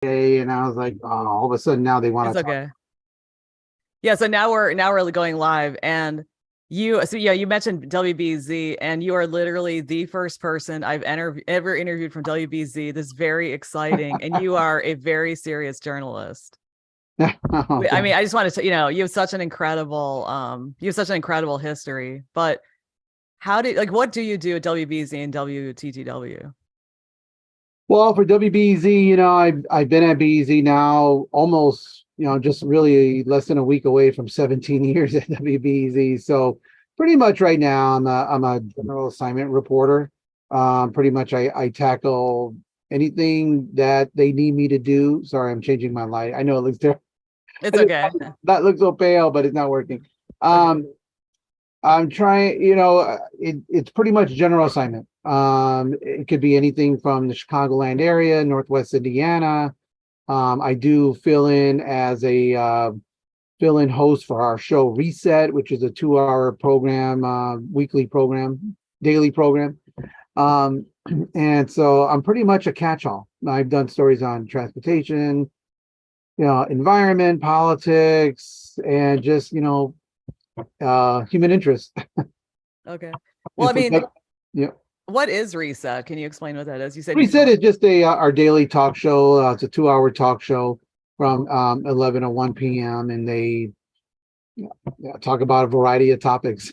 and I was like, oh, all of a sudden now they want It's to talk. okay. Yeah, so now we're going live, and you mentioned WBZ, and you are literally the first person I've ever interviewed from WBZ. This is very exciting, and you are a very serious journalist. I mean, I just wanted to, you have such an incredible history, but what do you do at WBZ and WTTW? Well, for WBEZ, I've been at BEZ now almost, just really less than a week away from 17 years at WBEZ. So pretty much right now I'm a general assignment reporter. Pretty much I tackle anything that they need me to do. Sorry, I'm changing my light. I know it looks different. It's okay. That looks so pale, but it's not working. Okay. I'm trying, it's pretty much general assignment. It could be anything from the Chicagoland area, Northwest Indiana. I do fill in as a fill-in host for our show Reset, which is a 2-hour program, weekly program, daily program. And so I'm pretty much a catch-all. I've done stories on transportation, environment, politics, and just, human interest. Okay. Well, I And mean, yeah. what is Reset? Can you explain what that is? You said Reset is just our daily talk show. It's a 2-hour talk show from 11 to 1 p.m. and they talk about a variety of topics.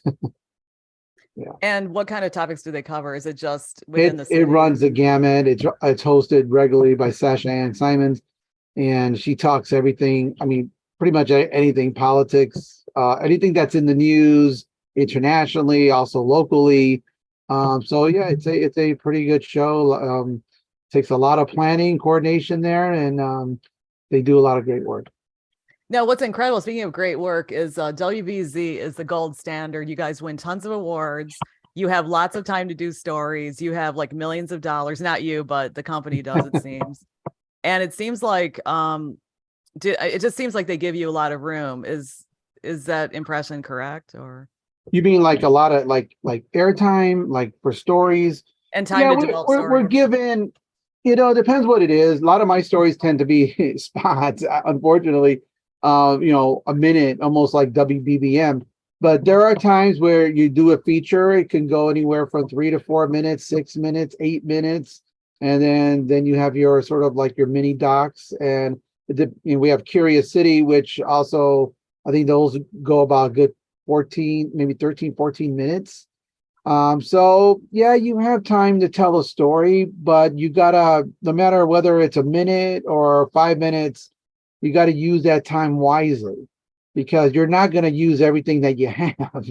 Yeah. And what kind of topics do they cover? Is it just within the city? It runs the gamut. It's hosted regularly by Sasha Ann Simons, and she talks everything. I mean, pretty much anything politics, anything that's in the news internationally, also locally. So yeah, it's a pretty good show. Takes a lot of planning, coordination there, and they do a lot of great work. Now, what's incredible, speaking of great work, is WBZ is the gold standard. You guys win tons of awards. You have lots of time to do stories. You have like millions of dollars. Not you, but the company does, it seems. And it seems like it just seems like they give you a lot of room. Is that impression correct? Or you mean like a lot of like airtime, like for stories? And time to develop stories. We're given, it depends what it is. A lot of my stories tend to be spots, unfortunately. A minute, almost like WBBM. But there are times where you do a feature, it can go anywhere from 3 to 4 minutes, 6 minutes, 8 minutes. And then you have your sort of like your mini docs. And we have Curious City, which also, I think those go about a good 14, maybe 13, 14 minutes. So yeah, you have time to tell a story, but you gotta, no matter whether it's a minute or 5 minutes, you got to use that time wisely because you're not going to use everything that you have.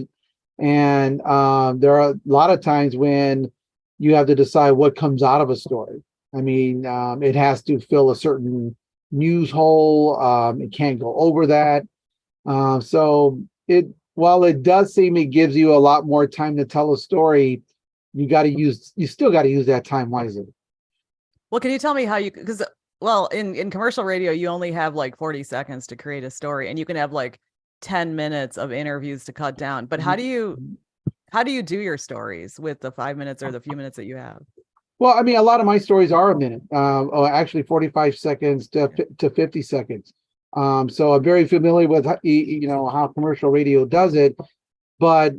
And there are a lot of times when you have to decide what comes out of a story. I mean, it has to fill a certain news hole. It can't go over that. So while it does seem it gives you a lot more time to tell a story, you still got to use that time wisely. Well, can you tell me how because in commercial radio, you only have like 40 seconds to create a story, and you can have like 10 minutes of interviews to cut down. But how do you do your stories with the 5 minutes or the few minutes that you have? Well, I mean, a lot of my stories are a minute, actually 45 seconds to 50 seconds. So I'm very familiar with, how commercial radio does it, but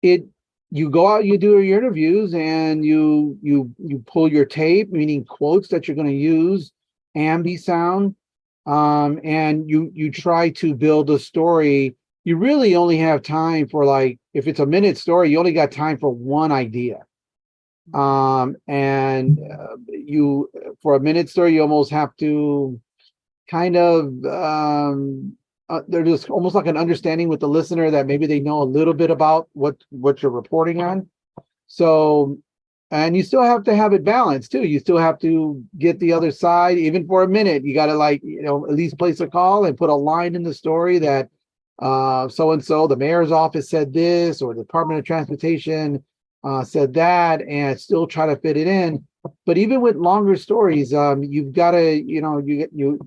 you go out, you do your interviews, and you pull your tape, meaning quotes that you're going to use, ambi sound, and you try to build a story. You really only have time for, like, if it's a minute story, you only got time for one idea. And you, for a minute story, you almost have to kind of, there's just almost like an understanding with the listener that maybe they know a little bit about what you're reporting on. So, and you still have to have it balanced too. You still have to get the other side, even for a minute. You got to, like, at least place a call and put a line in the story that so-and-so, the mayor's office said this, or the Department of Transportation said that, and still try to fit it in. But even with longer stories, you've got to,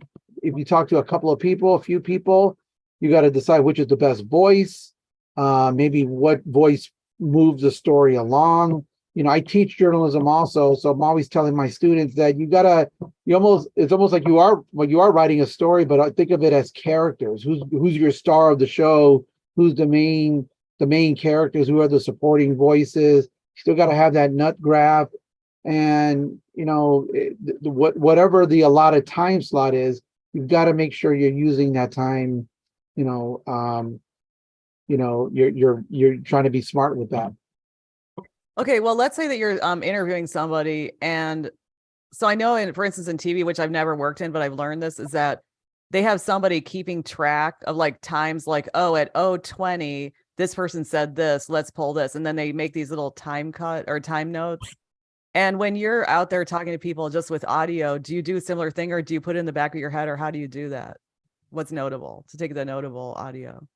if you talk to a few people, you got to decide which is the best voice, maybe what voice moves the story along. I teach journalism also, so I'm always telling my students that it's almost like you are writing a story, but think of it as characters. Who's your star of the show? Who's the main characters? Who are the supporting voices? You still got to have that nut graph, and whatever the allotted time slot is, you've got to make sure you're using that time. You're trying to be smart with that. Okay, well, let's say that you're interviewing somebody, and so I know, for instance, in TV, which I've never worked in, but I've learned this, is that they have somebody keeping track of like times, like, oh, at 0:20, this person said this, let's pull this, and then they make these little time cut or time notes. And when you're out there talking to people just with audio, do you do a similar thing, or do you put it in the back of your head, or how do you do that? What's notable to take the notable audio?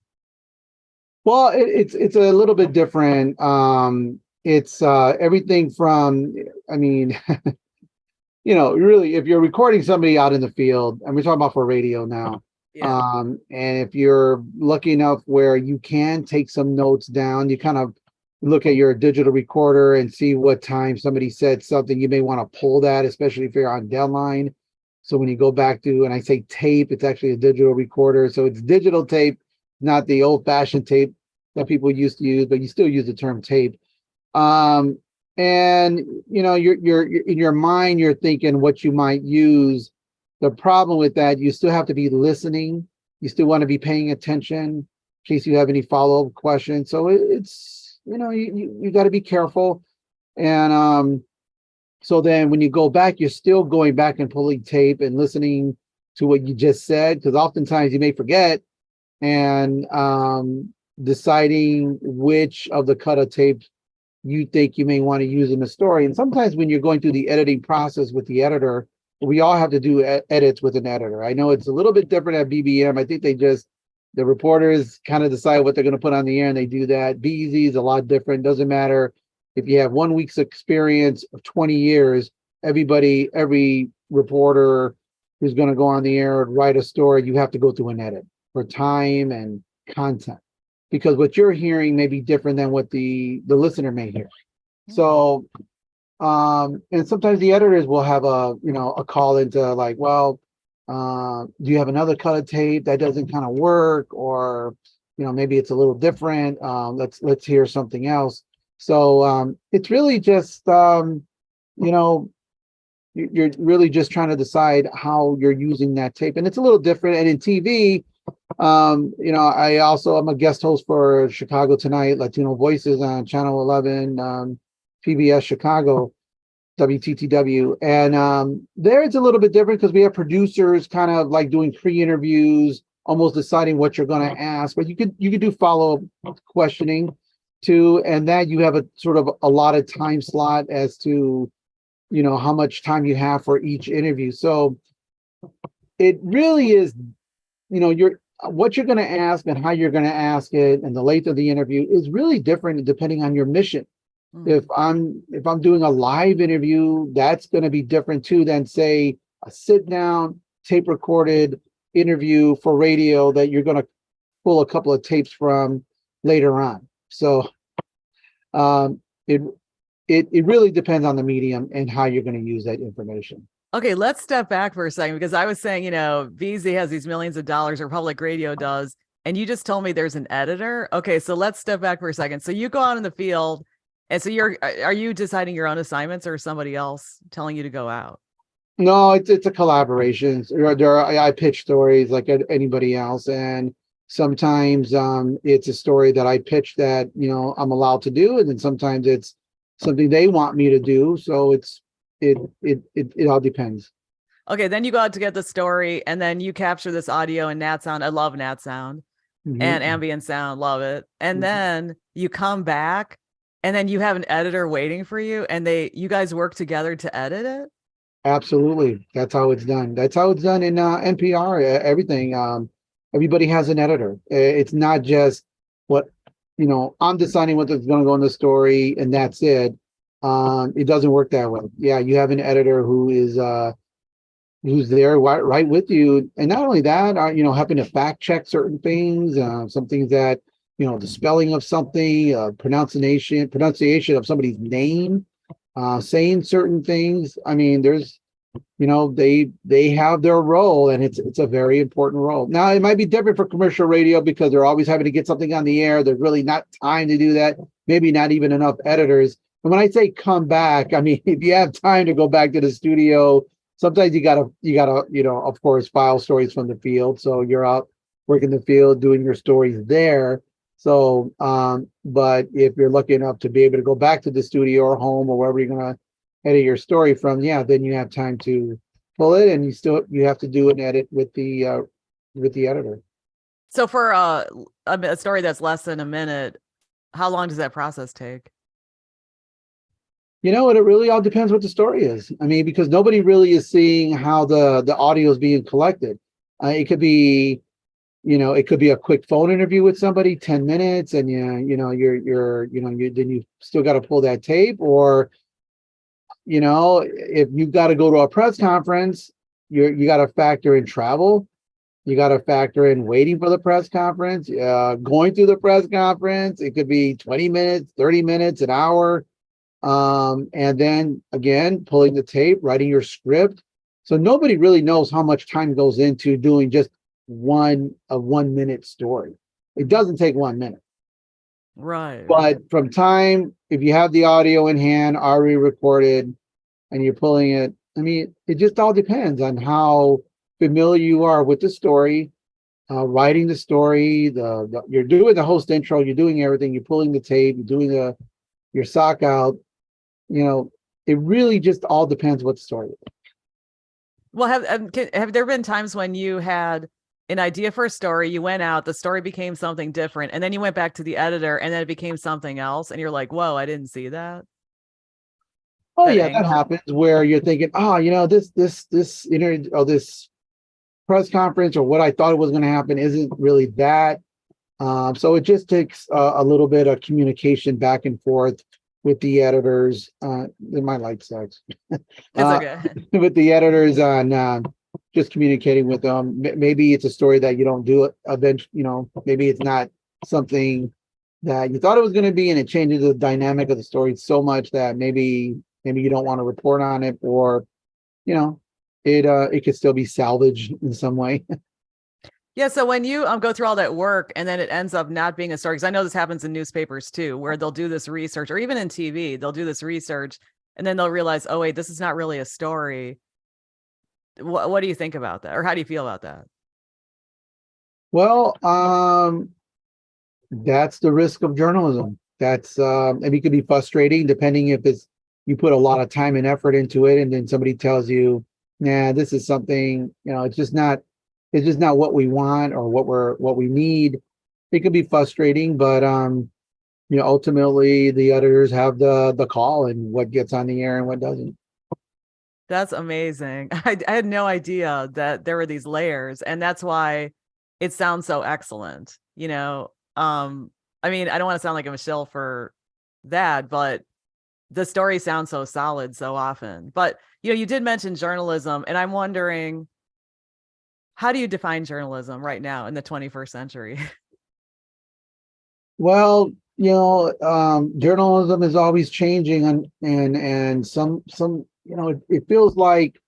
Well, it's a little bit different. It's everything from, I mean, really, if you're recording somebody out in the field, and we're talking about for radio now, and if you're lucky enough where you can take some notes down, you kind of look at your digital recorder and see what time somebody said something. You may want to pull that, especially if you're on deadline. So when you go back to, and I say tape, it's actually a digital recorder. So it's digital tape, not the old-fashioned tape that people used to use, but you still use the term tape. And you're in your mind, you're thinking what you might use. The problem with that, you still have to be listening. You still want to be paying attention in case you have any follow-up questions. So it's, you got to be careful. And so then when you go back, you're still going back and pulling tape and listening to what you just said, because oftentimes you may forget, and deciding which of the cut of tape you think you may want to use in the story. And sometimes when you're going through the editing process with the editor, we all have to do edits with an editor. I know it's a little bit different at BBM. I think the reporters kind of decide what they're going to put on the air, and they do that. BEZ is a lot different. Doesn't matter if you have 1 week's experience of 20 years, every reporter who's going to go on the air and write a story, you have to go through an edit for time and content, because what you're hearing may be different than what the listener may hear. So, and sometimes the editors will have a call into like, well, do you have another cut of tape that doesn't kind of work, or, maybe it's a little different. Let's hear something else. So it's really just, you're really just trying to decide how you're using that tape, and it's a little different. And in TV, I'm a guest host for Chicago Tonight, Latino Voices on Channel 11, PBS Chicago, WTTW. And there it's a little bit different because we have producers kind of like doing pre-interviews, almost deciding what you're going to ask. But you could do follow-up questioning too, and that you have a sort of allotted time slot as to, how much time you have for each interview. So it really is, what you're going to ask and how you're going to ask it, and the length of the interview is really different depending on your mission. If I'm doing a live interview, that's going to be different too than, say, a sit down tape recorded interview for radio that you're going to pull a couple of tapes from later on. So it really depends on the medium and how you're going to use that information. Okay, let's step back for a second, because I was saying, BZ has these millions of dollars, or public radio does, and you just told me there's an editor. Okay, so let's step back for a second. So you go out in the field, and so are you deciding your own assignments, or somebody else telling you to go out? No, it's a collaboration. I pitch stories like anybody else, and sometimes it's a story that I pitch that I'm allowed to do, and then sometimes it's something they want me to do. So it all depends. Okay, then you go out to get the story, and then you capture this audio and nat sound. I love nat sound and ambient sound, love it. And then you come back, and then you have an editor waiting for you, and you guys work together to edit it. Absolutely, that's how it's done. That's how it's done in NPR. Everything. Everybody has an editor. It's not just what I'm deciding what's going to go in the story, and that's it. It doesn't work that way. Yeah, you have an editor who's there right with you, and not only that, helping to fact check certain things, some things that the spelling of something, pronunciation of somebody's name. saying certain things. I mean, there's, they have their role, and it's a very important role. Now, it might be different for commercial radio because they're always having to get something on the air. There's really not time to do that. Maybe not even enough editors. And when I say come back, I mean, if you have time to go back to the studio, sometimes you gotta, of course, file stories from the field. So you're out working the field, doing your stories there. So, but if you're lucky enough to be able to go back to the studio or home or wherever you're gonna edit your story from, yeah, then you have time to pull it, and you have to do an edit with the editor. So for a story that's less than a minute, how long does that process take? You know what? It really all depends what the story is. I mean, because nobody really is seeing how the audio is being collected. It could be, it could be a quick phone interview with somebody, 10 minutes, and then you still got to pull that tape. Or, if you've got to go to a press conference, you got to factor in travel. You got to factor in waiting for the press conference, going through the press conference. It could be 20 minutes, 30 minutes, an hour. And then again, pulling the tape, writing your script. So nobody really knows how much time goes into doing just a 1 minute story. It doesn't take 1 minute. Right. But from time, if you have the audio in hand, already recorded, and you're pulling it, I mean, it just all depends on how familiar you are with the story, writing the story, you're doing the host intro, you're doing everything, you're pulling the tape, you're doing your sock out. It really just all depends what the story is. Well, have there been times when you had an idea for a story, you went out, the story became something different, and then you went back to the editor, and then it became something else, and you're like, "Whoa, I didn't see that." Oh That yeah, that angle. happens where you're thinking, this interview or this press conference or what I thought was going to happen isn't really that. So it just takes a little bit of communication back and forth with the editors. My light sucks. It's okay. With the editors on just communicating with them. Maybe it's a story that you don't do it eventually. Maybe it's not something that you thought it was going to be, and it changes the dynamic of the story so much that maybe you don't want to report on it, or it could still be salvaged in some way. Yeah, so when you go through all that work and then it ends up not being a story, because I know this happens in newspapers too, where they'll do this research, or even in TV, they'll do this research and then they'll realize, oh wait, this is not really a story. What do you think about that, or how do you feel about that? Well, that's the risk of journalism. That's and it could be frustrating depending if you put a lot of time and effort into it, and then somebody tells you, nah, this is something, it's just not what we want or what we need. It could be frustrating, but ultimately the editors have the call and what gets on the air and what doesn't. That's amazing. I had no idea that there were these layers, and that's why it sounds so excellent. I mean, I don't want to sound like a Michelle for that, but the story sounds so solid so often. But you did mention journalism, and I'm wondering, how do you define journalism right now in the 21st century? Well, journalism is always changing, and some it feels like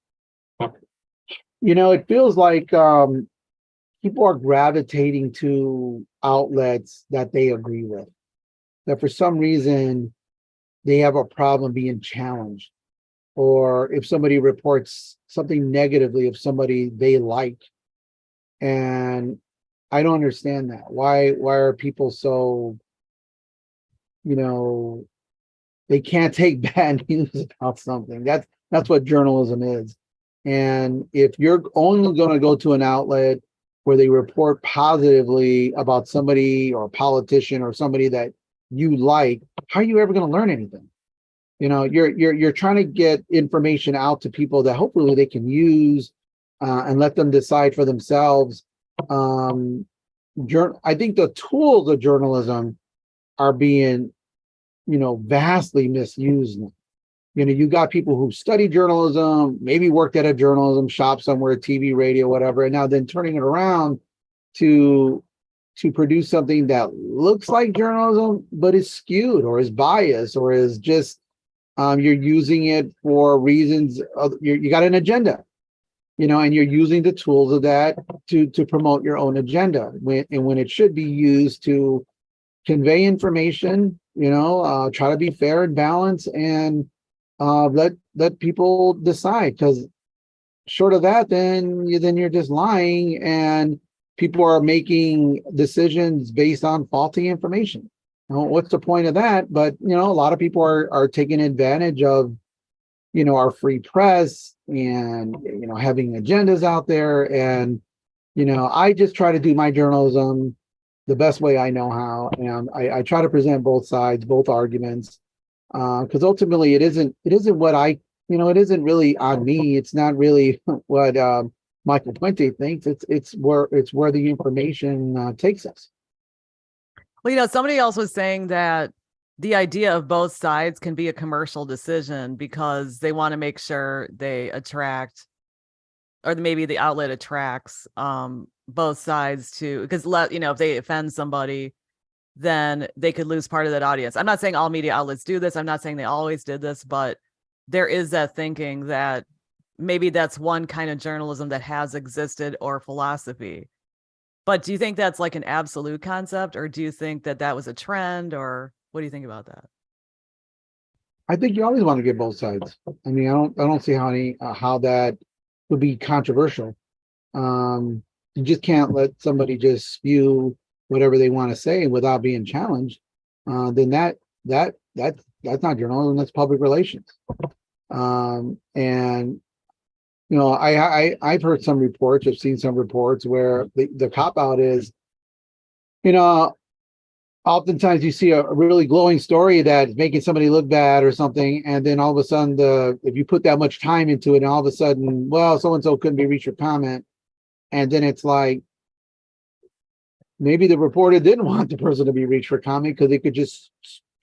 people are gravitating to outlets that they agree with, that for some reason they have a problem being challenged, or if somebody reports something negatively of somebody they like. And I don't understand that. Why are people so, they can't take bad news about something? That's what journalism is. And if you're only going to go to an outlet where they report positively about somebody or a politician or somebody that you like, how are you ever going to learn anything? You're trying to get information out to people that hopefully they can use and let them decide for themselves. I think the tools of journalism are being, vastly misused. You got people who study journalism, maybe worked at a journalism shop somewhere, TV, radio, whatever, and now then turning it around to produce something that looks like journalism, but is skewed or is biased or is just You're using it for reasons you got an agenda, and you're using the tools of that to promote your own agenda when it should be used to convey information, try to be fair and balanced, and let people decide. Because short of that, then you're just lying, and people are making decisions based on faulty information. What's the point of that? But a lot of people are taking advantage of our free press, and having agendas out there. And I just try to do my journalism the best way I know how, and I try to present both sides, both arguments, because ultimately it isn't what it isn't really on me. It's not really what Michael Puente thinks. It's where the information takes us. Well, somebody else was saying that the idea of both sides can be a commercial decision because they want to make sure they attract, or maybe the outlet attracts both sides to, because if they offend somebody, then they could lose part of that audience. I'm not saying all media outlets do this. I'm not saying they always did this, but there is that thinking that maybe that's one kind of journalism that has existed, or philosophy. But do you think that's like an absolute concept, or do you think that that was a trend, or what do you think about that? I think you always want to get both sides. I mean, I don't see how that would be controversial. You just can't let somebody just spew whatever they want to say without being challenged. Then that's not journalism. That's public relations. And I've heard some reports. I've seen some reports where the cop out is, oftentimes you see a really glowing story that's making somebody look bad or something, and then all of a sudden, if you put that much time into it, and all of a sudden, well, so and so couldn't be reached for comment, and then it's like maybe the reporter didn't want the person to be reached for comment because they could just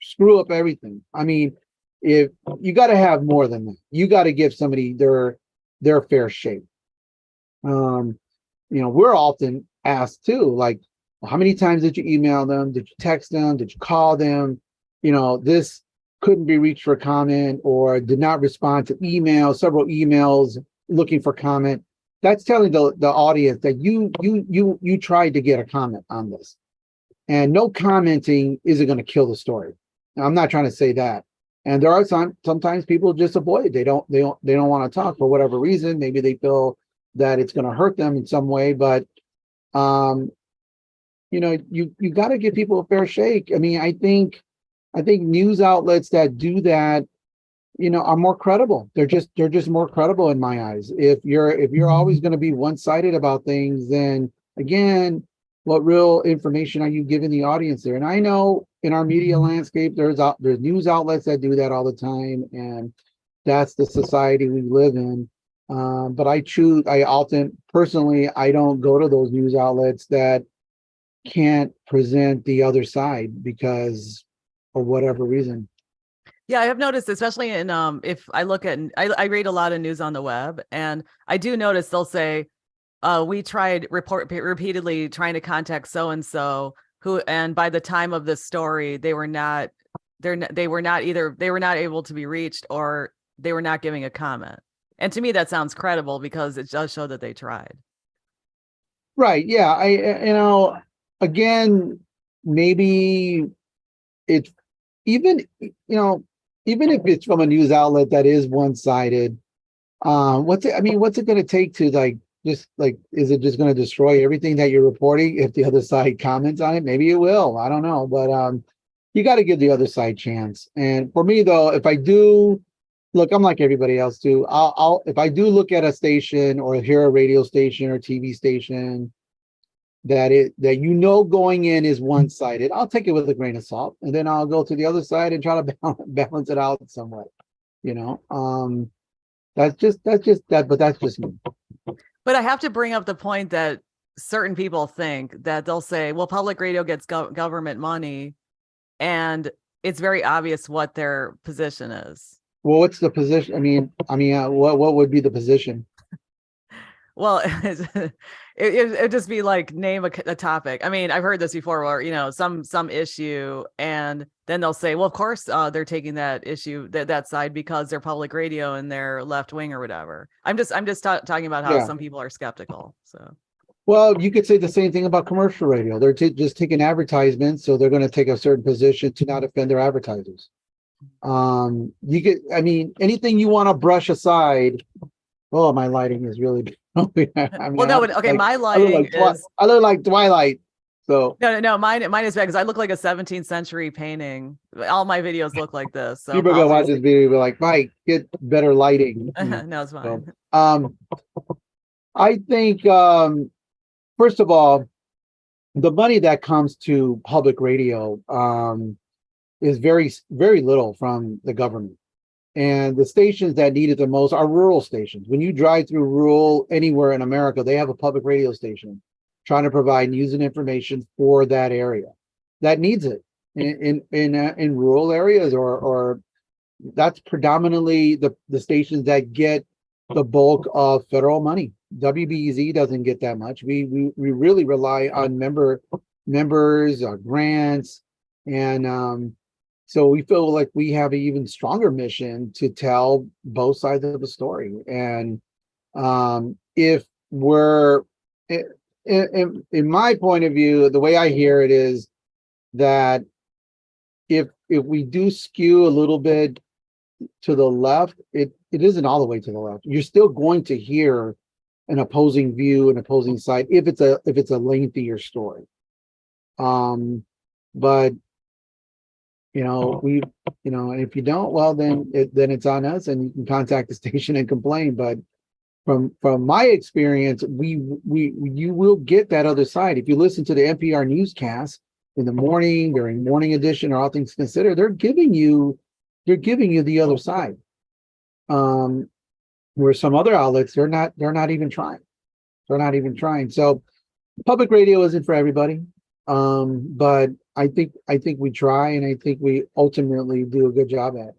screw up everything. I mean, if you got to have more than that, you got to give somebody their fair shake. We're often asked too, like, well, how many times did you email them? Did you text them? Did you call them? This couldn't be reached for comment, or did not respond to several emails looking for comment. That's telling the audience that you tried to get a comment on this, and no commenting isn't going to kill the story. Now, I'm not trying to say that. And there are sometimes people just avoid it. They don't want to talk for whatever reason. Maybe they feel that it's going to hurt them in some way, but you got to give people a fair shake. I mean, I think news outlets that do that, are more credible. They're just more credible in my eyes. If you're always going to be one-sided about things, then again, what real information are you giving the audience there? And I know in our media landscape, there's news outlets that do that all the time, and that's the society we live in. But I often personally, I don't go to those news outlets that can't present the other side because of whatever reason. Yeah, I have noticed, especially in if I look at, I read a lot of news on the web, and I do notice they'll say, we tried repeatedly trying to contact so and so, who, and by the time of this story, they were not able to be reached, or they were not giving a comment. And to me, that sounds credible because it does show that they tried. Right. Yeah. Again, maybe it's even if it's from a news outlet that is one-sided, what's it going to take to is it just going to destroy everything that you're reporting if the other side comments on it? Maybe it will. I don't know. But you got to give the other side chance. And for me, though, if I do look, I'm like everybody else too. If I do look at a station or hear a radio station or TV station that going in is one-sided, I'll take it with a grain of salt, and then I'll go to the other side and try to balance it out somewhat. That's just that, but that's just me. But I have to bring up the point that certain people think that they'll say, well, public radio gets government money, and it's very obvious what their position is. Well, what's the position? What would be the position? Well, it'd just be like name a topic. I mean, I've heard this before where, some issue, and then they'll say, well, of course, they're taking that issue, that side because they're public radio and they're left wing or whatever. I'm just talking about how Yeah. some people are skeptical. So, Well, you could say the same thing about commercial radio. They're just taking advertisements, so they're going to take a certain position to not offend their advertisers. I mean, anything you want to brush aside. Oh, my lighting is really. I mean, well, no, but okay, my lighting is. I look like Twilight. So No, mine is bad because I look like a 17th century painting. All my videos look like this. So people are gonna watch this video and be like, Mike, get better lighting. No, it's fine. So, I think first of all, the money that comes to public radio is very, very little from the government. And the stations that need it the most are rural stations. When you drive through rural anywhere in America, they have a public radio station trying to provide news and information for that area that needs it in rural areas, or that's predominantly the stations that get the bulk of federal money. WBEZ doesn't get that much. We really rely on members, grants, and so we feel like we have an even stronger mission to tell both sides of the story. And if we're in my point of view, the way I hear it is that if we do skew a little bit to the left, it isn't all the way to the left. You're still going to hear an opposing view, an opposing side, if it's a lengthier story. But and if you don't, well, then it's on us, and you can contact the station and complain. But from my experience, you will get that other side. If you listen to the NPR newscast in the morning, during morning edition, or All Things Considered, they're giving you the other side. Where some other outlets, they're not even trying. They're not even trying. So public radio isn't for everybody. But I think we try, and I think we ultimately do a good job at it.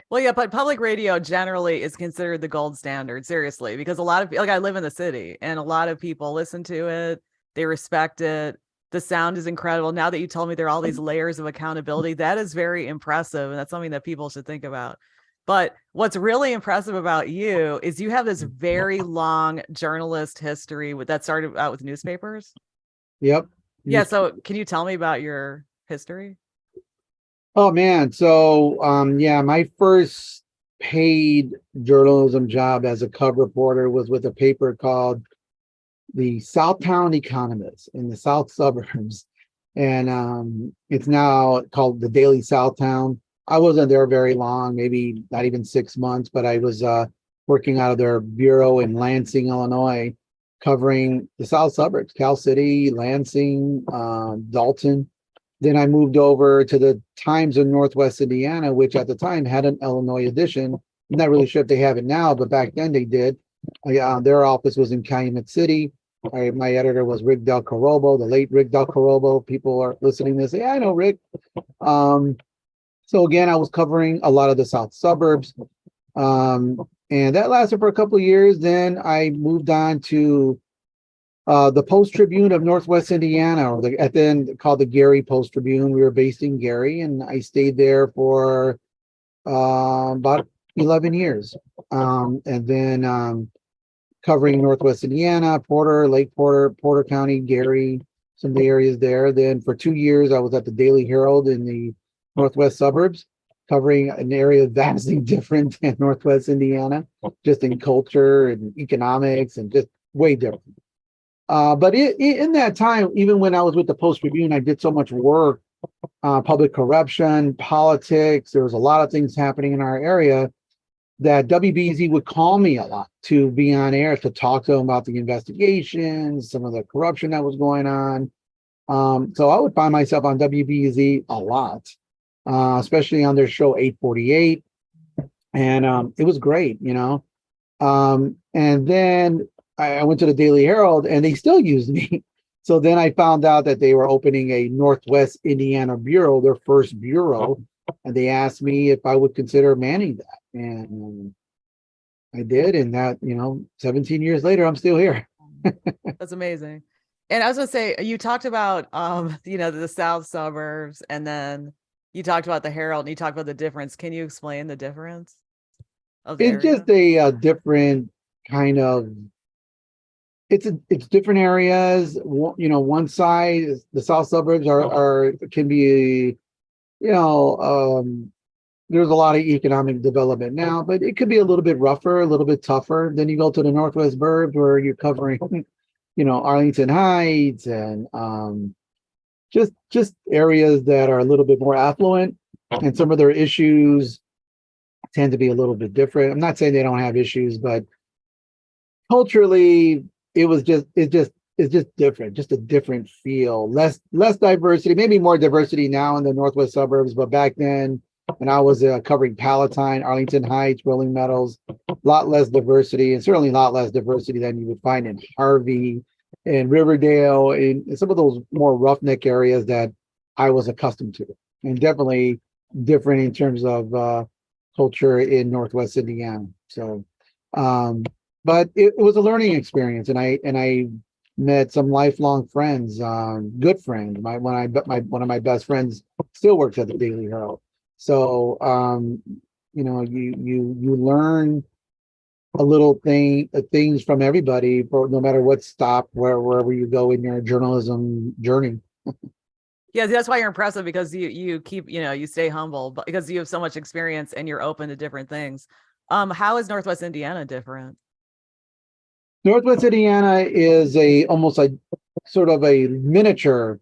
Well, yeah, but public radio generally is considered the gold standard, seriously, because a lot of, I live in the city, and a lot of people listen to it. They respect it. The sound is incredible. Now that you told me there are all these layers of accountability, that is very impressive. And that's something that people should think about. But what's really impressive about you is you have this very long journalist history that started out with newspapers. Yep. Yeah. So can you tell me about your history? Oh man. So my first paid journalism job as a cub reporter was with a paper called the Southtown Economist in the South Suburbs. And it's now called the Daily Southtown. I wasn't there very long, maybe not even 6 months, but I was working out of their bureau in Lansing, Illinois, covering the South Suburbs, Cal City, Lansing, Dalton. Then I moved over to the Times of Northwest Indiana, which at the time had an Illinois edition. I'm not really sure if they have it now, but back then they did. Their office was in Calumet City. My editor was Rick Del Corobo, the late Rick Del Corobo. People are listening to this. Yeah, I know Rick. So again, I was covering a lot of the South Suburbs. And that lasted for a couple of years. Then I moved on to the Post Tribune of Northwest Indiana, or at the end called the Gary Post Tribune. We were based in Gary, and I stayed there for about 11 years. And then covering Northwest Indiana, Porter, Lake Porter, Porter County, Gary, some of the areas there. Then for 2 years, I was at the Daily Herald in the Northwest Suburbs, covering an area vastly different than Northwest Indiana, just in culture and economics, and just way different. But in that time, even when I was with the Post Tribune, I did so much work, public corruption, politics. There was a lot of things happening in our area that WBEZ would call me a lot to be on air to talk to them about the investigations, some of the corruption that was going on. So I would find myself on WBEZ a lot, especially on their show 848. And it was great, And then I went to the Daily Herald, and they still used me. So then I found out that they were opening a Northwest Indiana bureau, their first bureau. And they asked me if I would consider manning that. And I did, and that 17 years later, I'm still here. That's amazing. And I was gonna say, you talked about the south suburbs, and then you talked about the Herald, and you talked about the difference. Can you explain the difference of the It's area? just a different kind of. It's different areas. One side, the south suburbs are can be, there's a lot of economic development now, but it could be a little bit rougher, a little bit tougher. Then you go to the northwest burbs where you're covering, Arlington Heights and just areas that are a little bit more affluent, and some of their issues tend to be a little bit different. I'm not saying they don't have issues, but culturally, it's just different, just a different feel. Less diversity, maybe more diversity now in the northwest suburbs, but back then, when I was covering Palatine, Arlington Heights, Rolling Meadows, a lot less diversity, and certainly a lot less diversity than you would find in Harvey and Riverdale, and some of those more roughneck areas that I was accustomed to, and definitely different in terms of culture in Northwest Indiana. So, but it was a learning experience, and I met some lifelong friends, good friends. One of my best friends still works at the Daily Herald. So you learn a little things from everybody, for no matter what stop wherever you go in your journalism journey. Yeah, that's why you're impressive, because you keep, you stay humble, but because you have so much experience and you're open to different things. How is Northwest Indiana different? Northwest Indiana is almost like sort of a miniature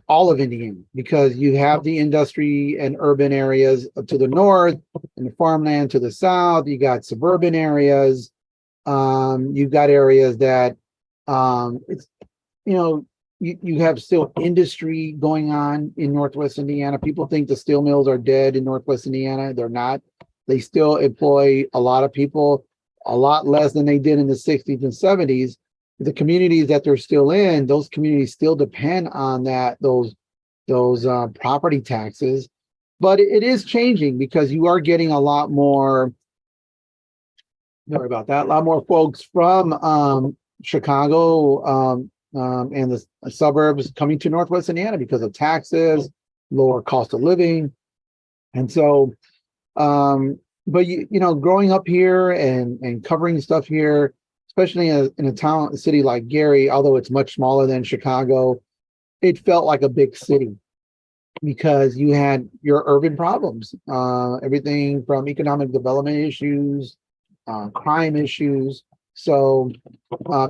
all of Indiana, because you have the industry and urban areas to the north and the farmland to the south. You got suburban areas. You've got areas that it's you have still industry going on in Northwest Indiana. People think the steel mills are dead in Northwest Indiana. They're not. They still employ a lot of people, a lot less than they did in the 60s and 70s. The communities that they're still in, those communities still depend on those property taxes. But it is changing, because you are getting a lot more. Sorry about that. A lot more folks from Chicago and the suburbs coming to Northwest Indiana because of taxes, lower cost of living, and so. But growing up here and covering stuff here, especially in a city like Gary, although it's much smaller than Chicago, it felt like a big city, because you had your urban problems, everything from economic development issues, crime issues. So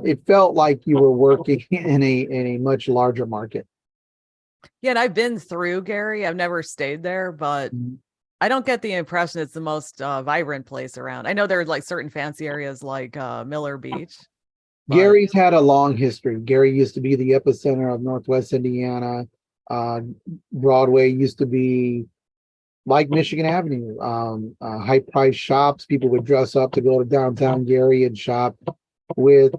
it felt like you were working in a much larger market. Yeah, and I've been through Gary. I've never stayed there, but I don't get the impression it's the most vibrant place around. I know there are like certain fancy areas like Miller Beach. Gary's had a long history. Gary used to be the epicenter of Northwest Indiana. Broadway used to be like Michigan Avenue, high price shops. People would dress up to go to downtown Gary and shop, with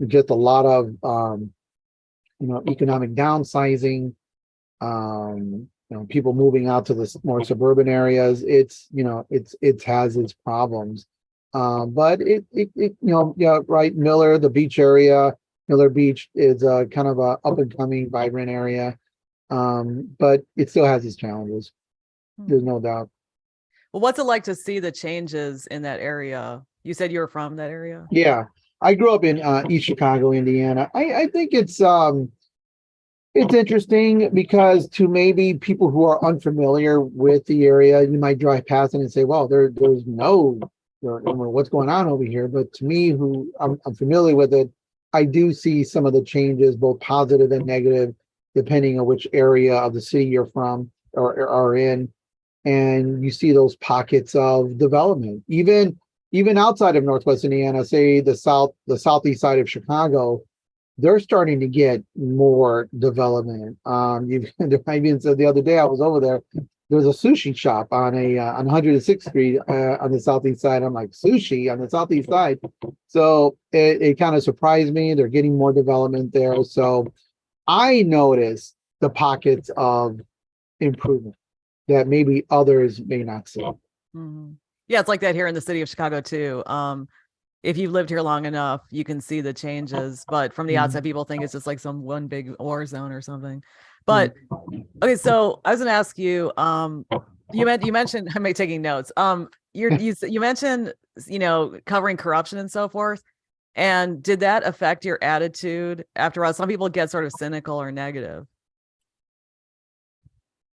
just a lot of economic downsizing. People moving out to the more suburban areas. It has its problems. But yeah, right. The beach area, Miller Beach is kind of a up and coming, vibrant area. But it still has its challenges. There's no doubt. Well, what's it like to see the changes in that area? You said you were from that area? Yeah, I grew up in East Chicago, Indiana. I think it's interesting, because to maybe people who are unfamiliar with the area, you might drive past it and say, "Well, there's no, what's going on over here." But to me, who I'm familiar with it, I do see some of the changes, both positive and negative, depending on which area of the city you're from or are in, and you see those pockets of development, even outside of Northwest Indiana, say the southeast side of Chicago. They're starting to get more development. I even said the other day I was over there. There's a sushi shop on 106th Street on the southeast side. I'm like, sushi on the southeast side. So it kind of surprised me. They're getting more development there. So I noticed the pockets of improvement that maybe others may not see. Mm-hmm. Yeah, it's like that here in the city of Chicago too. If you've lived here long enough, you can see the changes. But from the outside, Mm, people think it's just like some one big war zone or something. mm. But okay, so I was gonna ask you, you mentioned I'm taking notes. You mentioned, covering corruption and so forth. And did that affect your attitude after all? Some people get sort of cynical or negative.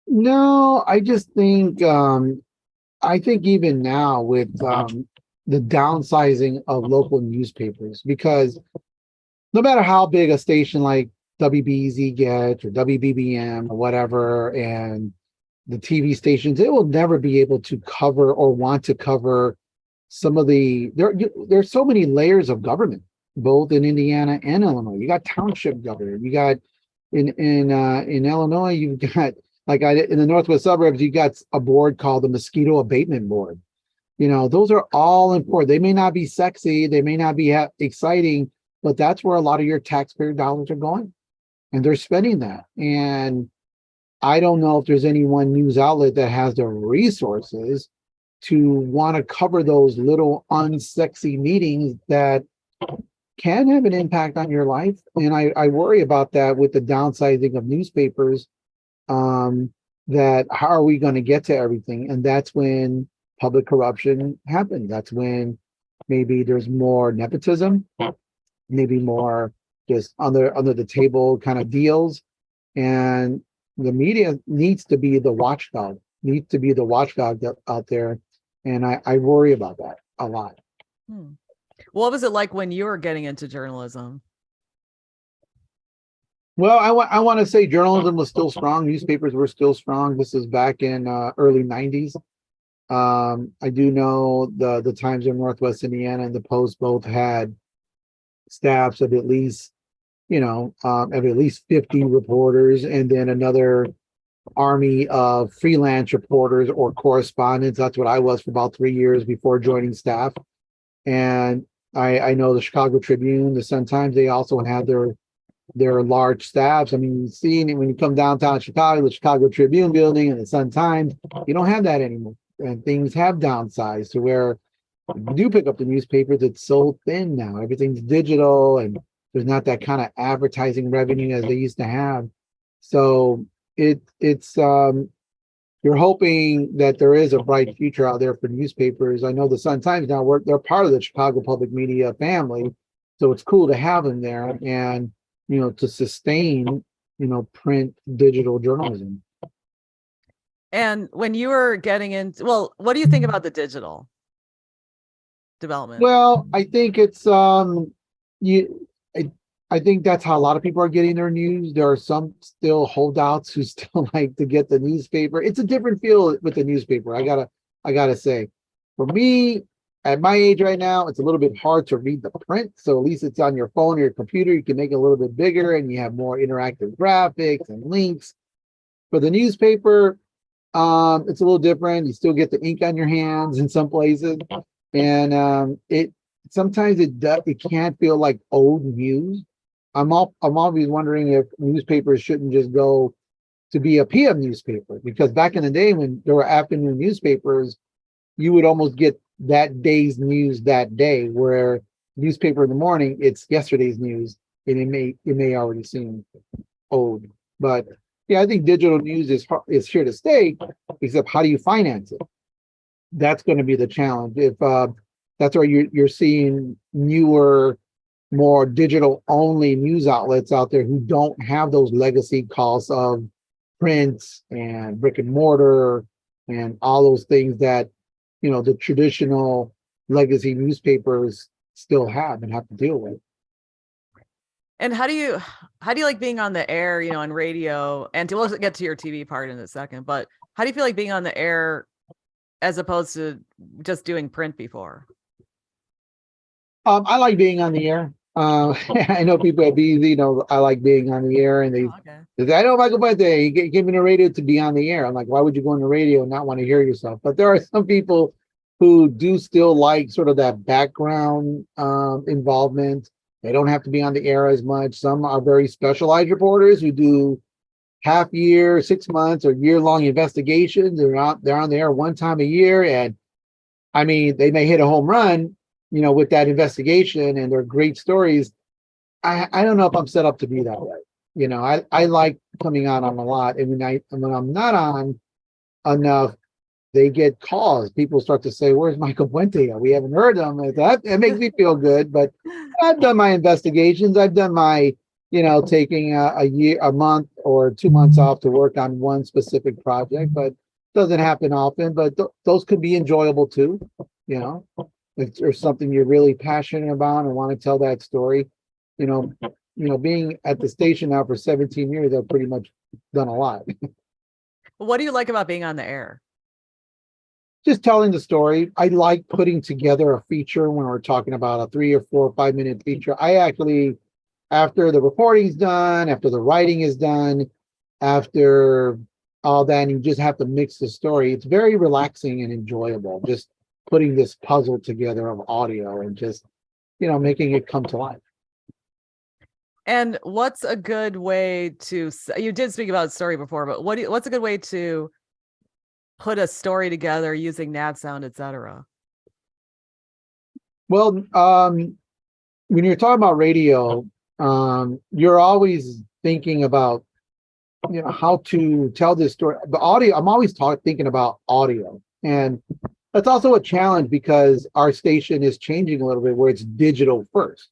No, I think even now with the downsizing of local newspapers, because no matter how big a station like WBEZ gets or WBBM or whatever, and the TV stations, it will never be able to cover or want to cover some of there's so many layers of government, both in Indiana and Illinois. You got township government, you got in Illinois, you've got in the northwest suburbs, you got a board called the Mosquito Abatement Board. Those are all important. They may not be sexy, they may not be exciting, but that's where a lot of your taxpayer dollars are going, and they're spending that. And I don't know if there's any one news outlet that has the resources to want to cover those little unsexy meetings that can have an impact on your life. And I worry about that with the downsizing of newspapers. That how are we going to get to everything? And that's when public corruption happens. That's when maybe there's more nepotism, maybe more just under the table kind of deals. And the media needs to be the watchdog, out there. And I worry about that a lot. What was it like when you were getting into journalism? Well, I want to say journalism was still strong. Newspapers were still strong. This is back in early 90s. I do know the Times of Northwest Indiana and the Post both had staffs of at least, of at least 50 reporters, and then another army of freelance reporters or correspondents. That's what I was for about 3 years before joining staff. And I know the Chicago Tribune, the Sun-Times, they also had their large staffs. I mean, you've seen it when you come downtown Chicago, the Chicago Tribune building and the Sun-Times, you don't have that anymore. And things have downsized to where you do pick up the newspapers, it's so thin now. Everything's digital and there's not that kind of advertising revenue as they used to have. So it's you're hoping that there is a bright future out there for newspapers. I know the Sun-Times now they're part of the Chicago public media family. So it's cool to have them there and to sustain, print digital journalism. And when you were getting into, well, what do you think about the digital development? Well, I think it's you I think that's how a lot of people are getting their news. There are some still holdouts who still like to get the newspaper. It's a different feel with the newspaper. I gotta say, for me, at my age right now, it's a little bit hard to read the print. So at least it's on your phone or your computer. You can make it a little bit bigger and you have more interactive graphics and links. For the newspaper, it's a little different. You still get the ink on your hands in some places. And it sometimes it can't feel like old news. I'm always wondering if newspapers shouldn't just go to be a PM newspaper, because back in the day when there were afternoon newspapers, you would almost get that day's news that day, where newspaper in the morning, it's yesterday's news, and it may already seem old. But yeah, I think digital news is here to stay, except how do you finance it? That's going to be the challenge. If that's why you're seeing newer, more digital only news outlets out there who don't have those legacy costs of print and brick and mortar and all those things that the traditional legacy newspapers still have and have to deal with. And how do you like being on the air, on radio? And we'll get to your TV part in a second, but how do you feel like being on the air as opposed to just doing print before? I like being on the air. I know people at BZ I like being on the air, and they say, I know Michael Puente, you give me the radio to be on the air. I'm like, why would you go on the radio and not want to hear yourself? But there are some people who do still like sort of that background involvement. They don't have to be on the air as much. Some are very specialized reporters who do half year, 6 months, or year-long investigations. They're on the air one time a year, and I mean, they may hit a home run, with that investigation, and they're great stories. I don't know if I'm set up to be that way. I like coming on a lot, and when I'm not on enough, they get calls. People start to say, "Where's Michael Puente? We haven't heard him." It makes me feel good. But I've done my investigations. I've done my, taking a year, a month, or 2 months off to work on one specific project. But it doesn't happen often. But those could be enjoyable too. You know, if there's something you're really passionate about and want to tell that story. Being at the station now for 17 years, I've pretty much done a lot. What do you like about being on the air? Just telling the story. I like putting together a feature when we're talking about a 3 or 4 or 5 minute feature. I actually, after the reporting's done, after the writing is done, after all that, and you just have to mix the story. It's very relaxing and enjoyable. Just putting this puzzle together of audio and just, making it come to life. And what's a good way to, you did speak about story before, but what's a good way to put a story together using nav sound, etc.? Well, when you're talking about radio, you're always thinking about, how to tell this story. The audio, I'm always thinking about audio. And that's also a challenge because our station is changing a little bit where it's digital first.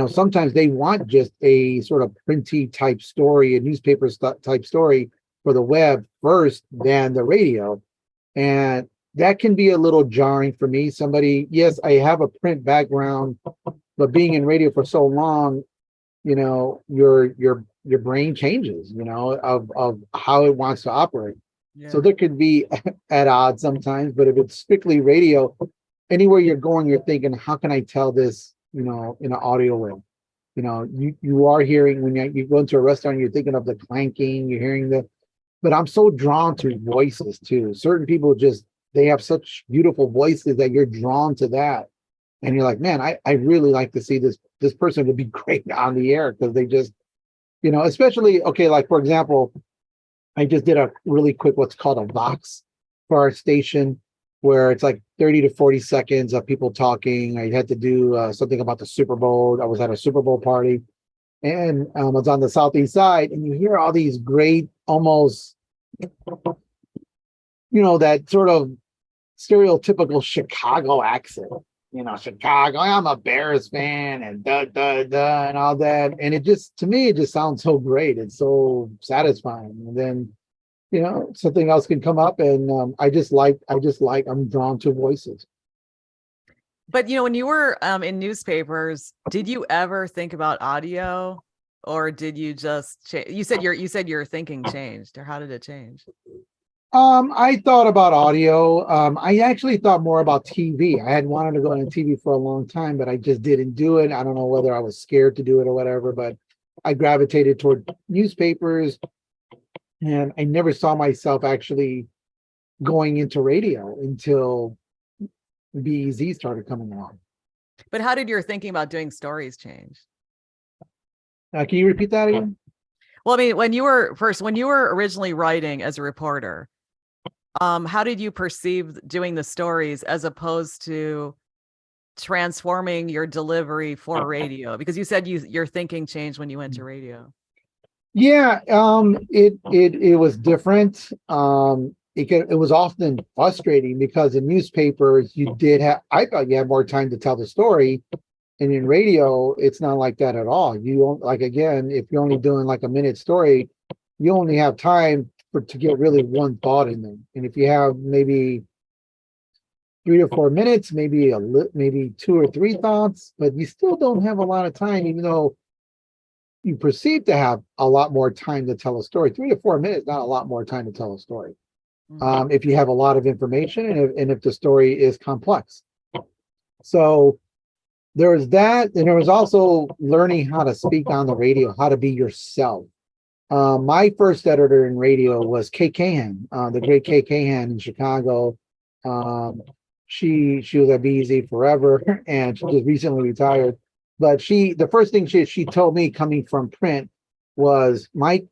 Sometimes they want just a sort of printy type story, a newspaper type story for the web first than the radio. And that can be a little jarring for me. Yes, I have a print background, but being in radio for so long, your brain changes, of how it wants to operate. Yeah. So there could be at odds sometimes, but if it's strictly radio, anywhere you're going, you're thinking, how can I tell this, in an audio way? You are hearing when you go into a restaurant, you're thinking of the clanking, you're hearing but I'm so drawn to voices too. Certain people they have such beautiful voices that you're drawn to that. And you're like, man, I really like to see this person would be great on the air because they just, especially, okay, like for example, I just did a really quick, what's called a Vox for our station, where it's like 30 to 40 seconds of people talking. I had to do something about the Super Bowl. I was at a Super Bowl party, and I was on the southeast side, and you hear all these great, almost, that sort of stereotypical Chicago accent. Chicago, I'm a Bears fan, and and all that. And to me, it just sounds so great. It's so satisfying. And then, something else can come up, and I'm drawn to voices. But when you were in newspapers, did you ever think about audio, or did you just you said your thinking changed, or how did it change? I thought about audio. I actually thought more about TV. I had wanted to go into TV for a long time, but I just didn't do it. I don't know whether I was scared to do it or whatever, but I gravitated toward newspapers, and I never saw myself actually going into radio until WBEZ started coming along. But how did your thinking about doing stories change? Can you repeat that again? Well, I mean, when you were originally writing as a reporter, how did you perceive doing the stories as opposed to transforming your delivery for radio? Because you said your thinking changed when you went to radio. Yeah, it was different. It was often frustrating because in newspapers I thought you had more time to tell the story, and in radio it's not like that at all. You don't, like, again, if you're only doing like a minute story, you only have time to get really one thought in them. And if you have maybe 3 to 4 minutes, maybe 2 or 3 thoughts, but you still don't have a lot of time, even though you perceive to have a lot more time to tell a story. 3 to 4 minutes, not a lot more time to tell a story. If you have a lot of information, and if the story is complex. So there was that, and there was also learning how to speak on the radio, how to be yourself. My first editor in radio was Kay Cahan, the great Kay Cahan in Chicago. She was at BEZ forever, and she just recently retired. But the first thing she told me coming from print was, Mike,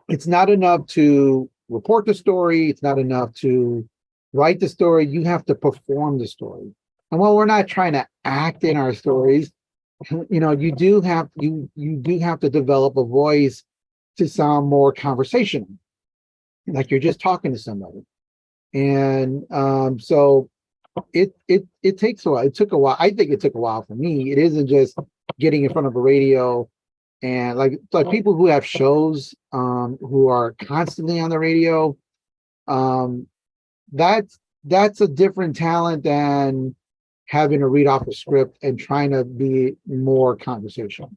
it's not enough to report the story. It's not enough to write the story, you have to perform the story. And while we're not trying to act in our stories, you do have to develop a voice to sound more conversational, like you're just talking to somebody. And so it takes a while. It took a while. I think it took a while for me. It isn't just getting in front of a radio and like people who have shows who are constantly on the radio. Um, that's a different talent than having to read off a script and trying to be more conversational.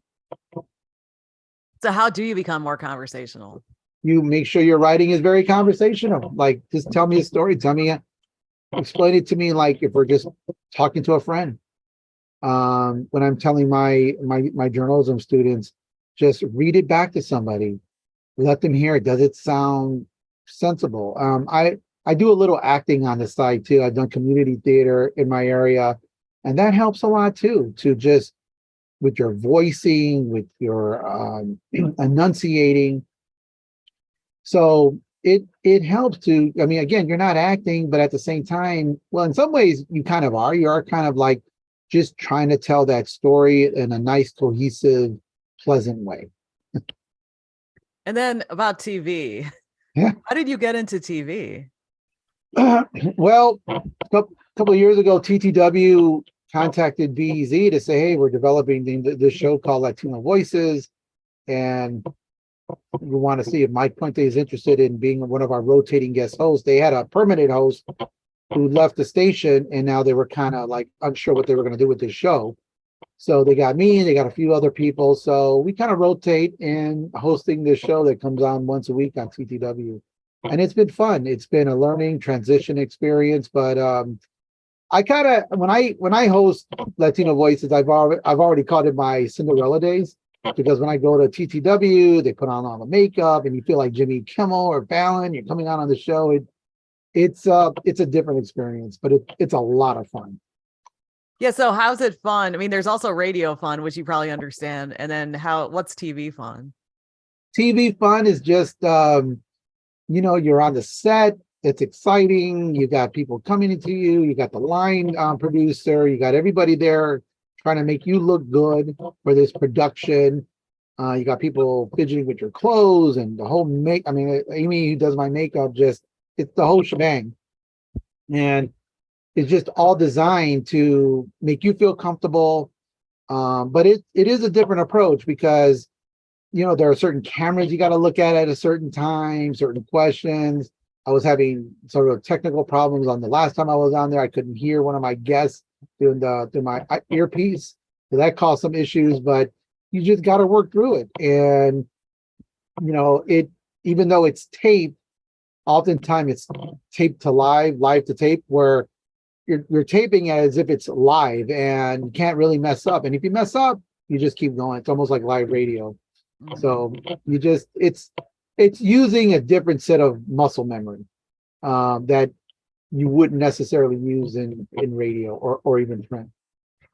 So how do you become more conversational? You make sure your writing is very conversational. Like, just tell me a story. Explain it to me like if we're just talking to a friend. When I'm telling my journalism students, just read it back to somebody. Let them hear it. Does it sound sensible? I do a little acting on the side too. I've done community theater in my area, and that helps a lot too, to just with your voicing, with your enunciating. So it helps to, I mean, again, you're not acting, but at the same time, well, in some ways you kind of are. You are kind of like just trying to tell that story in a nice, cohesive, pleasant way. And then about TV. Yeah. How did you get into TV? Well, a couple of years ago, TTW contacted BEZ to say, hey, we're developing this show called Latino Voices, and we want to see if Mike Puente is interested in being one of our rotating guest hosts. They had a permanent host who left the station, and now they were kind of like unsure what they were going to do with this show. So they got me, they got a few other people. So we kind of rotate in hosting this show that comes on once a week on TTW. And it's been fun. It's been a learning transition experience. But I kind of, when I host Latino Voices, I've already called it my Cinderella days, because when I go to TTW, they put on all the makeup and you feel like Jimmy Kimmel or Fallon. You're coming on the show. It's a different experience, but it's a lot of fun. Yeah. So how's it fun? I mean, there's also radio fun, which you probably understand. And then what's TV fun? TV fun is just, you're on the set. It's exciting. You got people coming into you. You got the line producer. You got everybody there trying to make you look good for this production. You got people fidgeting with your clothes and the whole I mean, Amy, who does my makeup, it's the whole shebang. And it's just all designed to make you feel comfortable. But it is a different approach because, there are certain cameras you got to look at a certain time, certain questions. I was having sort of technical problems on the last time I was on there. I couldn't hear one of my guests through my earpiece. So that caused some issues, but you just got to work through it. And, even though it's taped, oftentimes it's taped to live to tape, where you're taping as if it's live and you can't really mess up. And if you mess up, you just keep going. It's almost like live radio. So it's using a different set of muscle memory that you wouldn't necessarily use in radio or even print.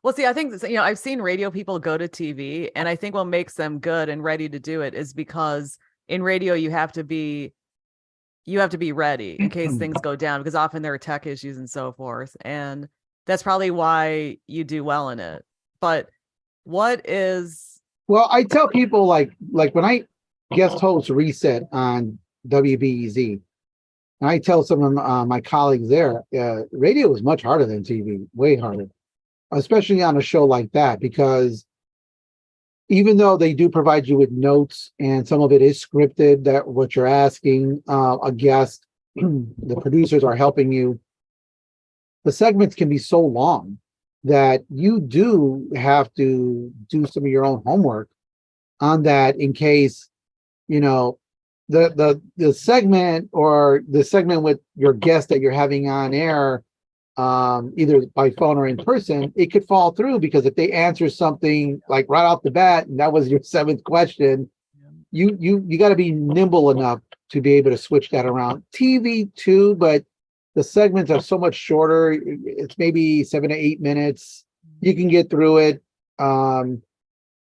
Well, see, I think, I've seen radio people go to TV, and I think what makes them good and ready to do it is because in radio, you have to be ready in case things go down, because often there are tech issues and so forth. And that's probably why you do well in it. But well, I tell people like when I guest host Reset on WBEZ, and I tell some of my colleagues there, radio is much harder than TV, way harder, especially on a show like that, because even though they do provide you with notes and some of it is scripted, that what you're asking a guest, the producers are helping you, the segments can be so long that you do have to do some of your own homework on that, in case, the segment or the segment with your guest that you're having on air, either by phone or in person, it could fall through, because if they answer something like right off the bat and that was your seventh question, you got to be nimble enough to be able to switch that around. TV too, but the segments are so much shorter. It's maybe 7 to 8 minutes. You can get through it. And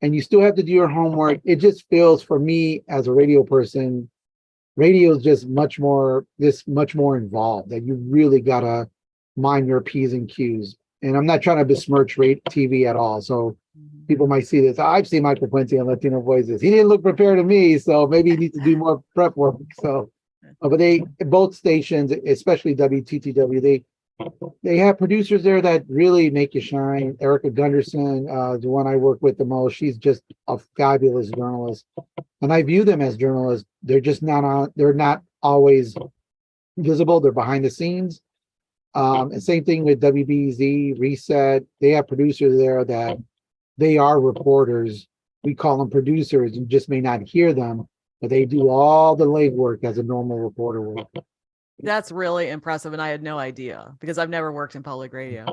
you still have to do your homework. It just feels, for me as a radio person, radio is just much more involved, that you really gotta mind your P's and Q's. And I'm not trying to besmirch TV at all. So Mhm. people might see this. I've seen Michael Puente on Latino Voices. He didn't look prepared to me, so maybe he needs to do more prep work. So, but they both stations, especially WTTW, they have producers there that really make you shine. Erica Gunderson, the one I work with the most, she's just a fabulous journalist, and I view them as journalists. They're just not on. They're not always visible. They're behind the scenes. And same thing with WBEZ, Reset. They have producers there that they are reporters. We call them producers. You just may not hear them, but they do all the legwork as a normal reporter would. That's really impressive, and I had no idea because I've never worked in public radio.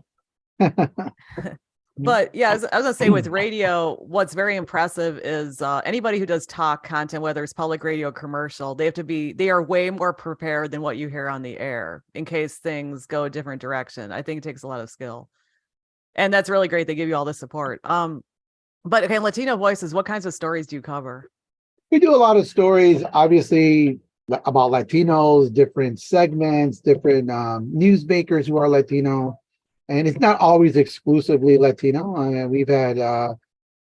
But yeah, I was gonna say with radio, what's very impressive is anybody who does talk content, whether it's public radio or commercial, they are way more prepared than what you hear on the air in case things go a different direction. I think it takes a lot of skill, and that's really great. They give you all the support. But okay, Latino Voices, what kinds of stories do you cover? We do a lot of stories, obviously, about Latinos, different segments, different newsmakers who are Latino. And it's not always exclusively Latino. We've had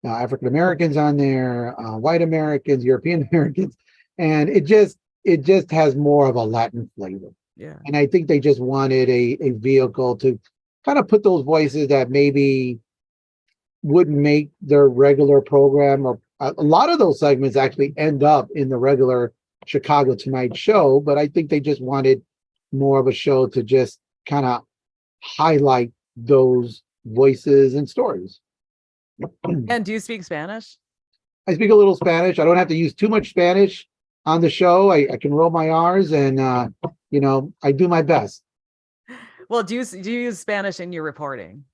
African Americans on there, white Americans, European Americans, and it just has more of a Latin flavor. Yeah. And I think they just wanted a vehicle to kind of put those voices that maybe wouldn't make their regular program, or a lot of those segments actually end up in the regular Chicago Tonight show. But I think they just wanted more of a show to just kind of highlight those voices and stories. And do you speak Spanish? I speak a little Spanish. I don't have to use too much Spanish on the show. I can roll my R's, and I do my best. Well, do you use Spanish in your reporting?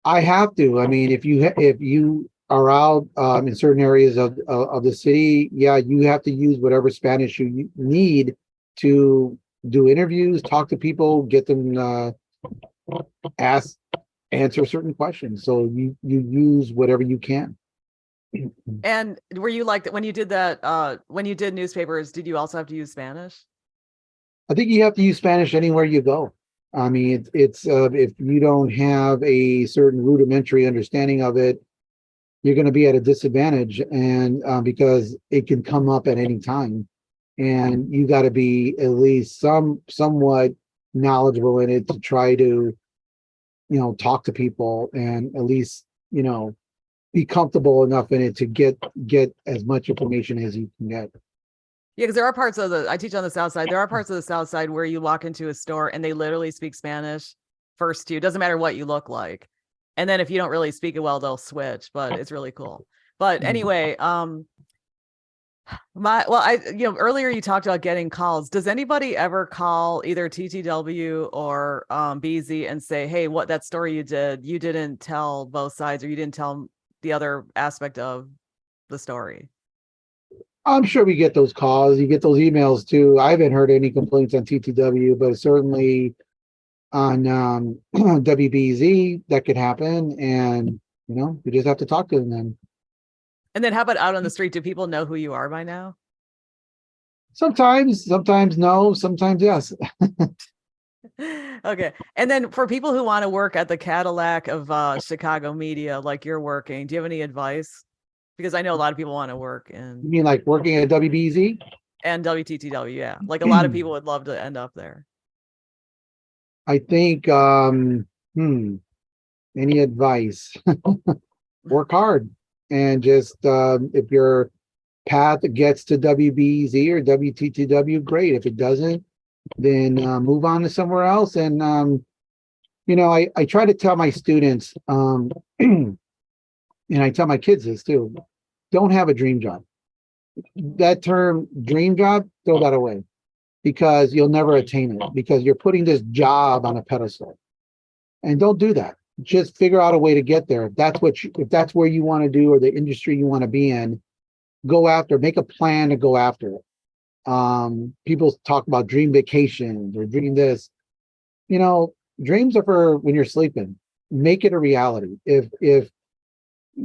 I have to. I mean, if you are out in certain areas of the city, yeah, you have to use whatever Spanish you need to do interviews, talk to people, get them answer certain questions. So you use whatever you can. And were you like that when you did that? When you did newspapers, did you also have to use Spanish? I think you have to use Spanish anywhere you go. I mean, it's if you don't have a certain rudimentary understanding of it, you're going to be at a disadvantage, and because it can come up at any time, and you got to be at least somewhat knowledgeable in it to try to, talk to people, and at least, be comfortable enough in it to get as much information as you can get. Yeah, because there are parts of I teach on the South Side. There are parts of the South Side where you walk into a store and they literally speak Spanish first to you. It doesn't matter what you look like. And then if you don't really speak it well, they'll switch, but it's really cool. But anyway, earlier you talked about getting calls. Does anybody ever call either TTW or BZ and say, hey, what that story you didn't tell both sides, or you didn't tell the other aspect of the story? I'm sure we get those calls. You get those emails too. I haven't heard any complaints on TTW, but certainly on WBEZ that could happen. And, we just have to talk to them then. And then how about out on the street? Do people know who you are by now? Sometimes no, sometimes yes. Okay. And then for people who want to work at the Cadillac of Chicago media, like you're working, do you have any advice? Because I know a lot of people want to work in. You mean like working at WBEZ? And WTTW, yeah. Like a lot of people would love to end up there. I think, any advice? Work hard. And just if your path gets to WBEZ or WTTW, great. If it doesn't, then move on to somewhere else. And, I try to tell my students, and I tell my kids this too, don't have a dream job. That term dream job, throw that away, because you'll never attain it, because you're putting this job on a pedestal. And don't do that. Just figure out a way to get there. If that's where you want to do, or the industry you want to be in, go after, make a plan to go after it. People talk about dream vacations or dream this. Dreams are for when you're sleeping. Make it a reality. If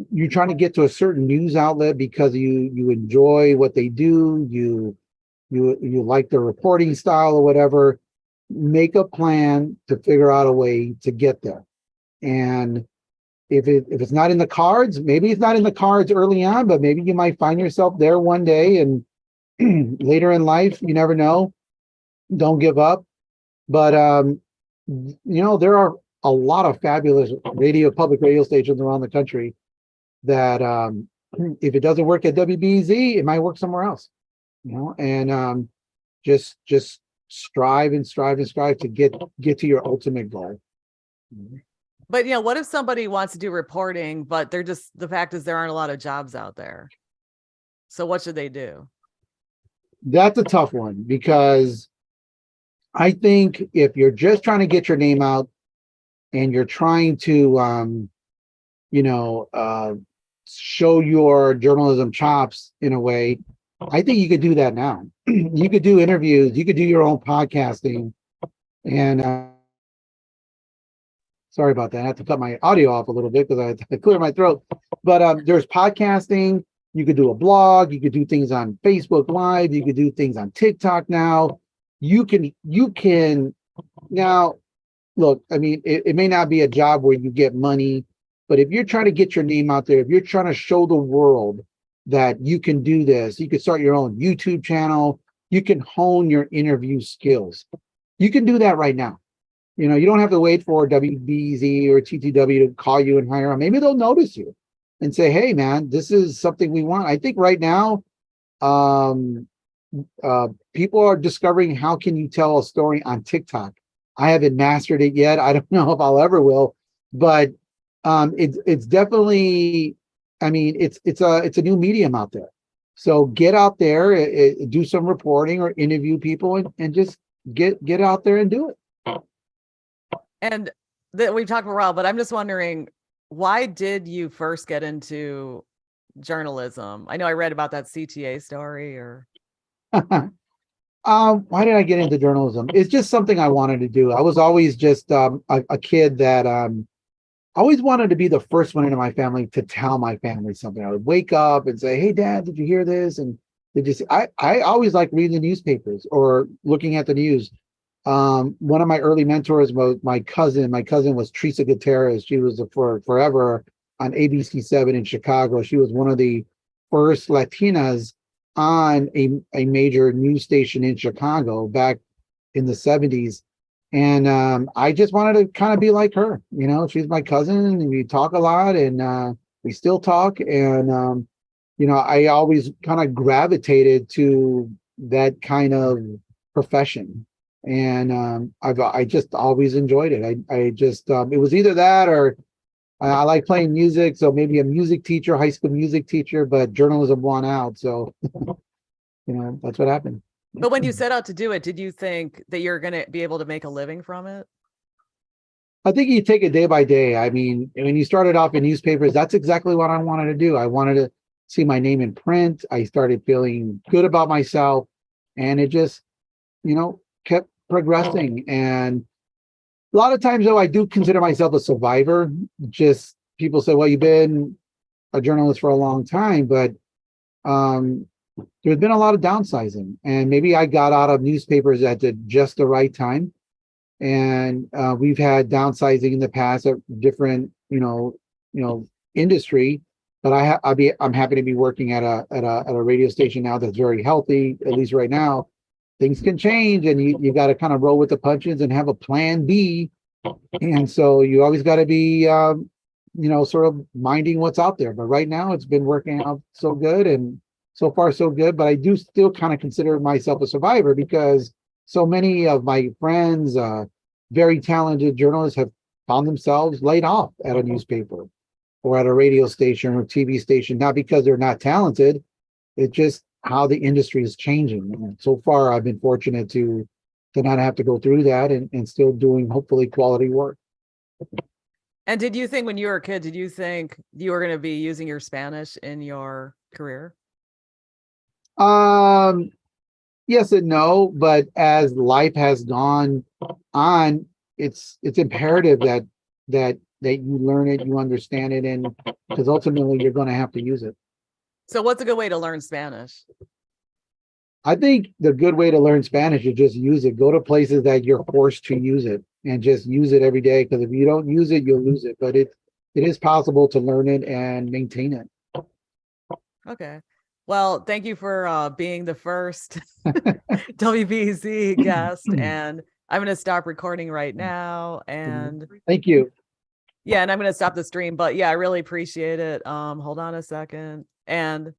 you're trying to get to a certain news outlet because you enjoy what they do, you you like the reporting style or whatever, make a plan to figure out a way to get there. And if it's not in the cards, maybe it's not in the cards early on, but maybe you might find yourself there one day, and later in life, you never know. Don't give up. But there are a lot of fabulous public radio stations around the country that if it doesn't work at WBEZ, it might work somewhere else. And just strive and strive and strive to get to your ultimate goal. But what if somebody wants to do reporting, but the fact is there aren't a lot of jobs out there. So what should they do? That's a tough one, because I think if you're just trying to get your name out and you're trying to show your journalism chops in a way, I think you could do that now. You could do interviews, you could do your own podcasting. And sorry about that. I have to cut my audio off a little bit because I clear my throat. But there's podcasting. You could do a blog. You could do things on Facebook Live. You could do things on TikTok now. You can now, look, I mean, it may not be a job where you get money, but if you're trying to get your name out there, if you're trying to show the world that you can do this, you can start your own YouTube channel. You can hone your interview skills. You can do that right now. You don't have to wait for WBEZ or TTW to call you and hire on. Maybe they'll notice you and say, hey, man, this is something we want. I think right now, people are discovering how can you tell a story on TikTok. I haven't mastered it yet. I don't know if I'll ever will, but it's definitely, I mean, it's a new medium out there. So get out there, do some reporting or interview people, and just get out there and do it. And we've talked for a while, but I'm just wondering, why did you first get into journalism? I know I read about that CTA story. Or why did I get into journalism? It's just something I wanted to do. I was always just a kid that always wanted to be the first one in my family to tell my family something. I would wake up and say, hey, Dad, did you hear this? And they just, I always liked reading the newspapers or looking at the news. One of my early mentors was my cousin. My cousin was Teresa Gutierrez. She was for forever on ABC7 in Chicago. She was one of the first Latinas on a major news station in Chicago back in the 70s. And I just wanted to kind of be like her. She's my cousin, and we talk a lot, and we still talk. And I always kind of gravitated to that kind of profession. And I just always enjoyed it. I just it was either that or I like playing music, so maybe a music teacher, high school music teacher, but journalism won out. So that's what happened. But when you set out to do it, did you think that you're going to be able to make a living from it? I think you take it day by day. I mean, when you started off in newspapers, that's exactly what I wanted to do. I wanted to see my name in print. I started feeling good about myself, and it just, kept progressing. And a lot of times, though, I do consider myself a survivor. Just people say, well, you've been a journalist for a long time, but there's been a lot of downsizing, and maybe I got out of newspapers at just the right time. And we've had downsizing in the past of different, industry. But I'm happy to be working at a radio station now that's very healthy, at least right now. Things can change, and you got to kind of roll with the punches and have a plan B. And so you always got to be, sort of minding what's out there. But right now it's been working out so good, and so far so good. But I do still kind of consider myself a survivor, because so many of my friends, very talented journalists, have found themselves laid off at a newspaper or at a radio station or TV station, not because they're not talented. It's just how the industry is changing. And so far, I've been fortunate to not have to go through that, and still doing, hopefully, quality work. And did you think when you were a kid, did you think you were going to be using your Spanish in your career? Yes and no, but as life has gone on, it's imperative that you learn it, you understand it, and because ultimately you're going to have to use it. So what's a good way to learn Spanish? I think the good way to learn Spanish is just use it. Go to places that you're forced to use it and just use it every day. Because if you don't use it, you'll lose it. But it is possible to learn it and maintain it. Okay. Well, thank you for being the first WBZ guest, and I'm going to stop recording right now. And Thank you. yeah, and I'm going to stop the stream, but yeah, I really appreciate it. Hold on a second. And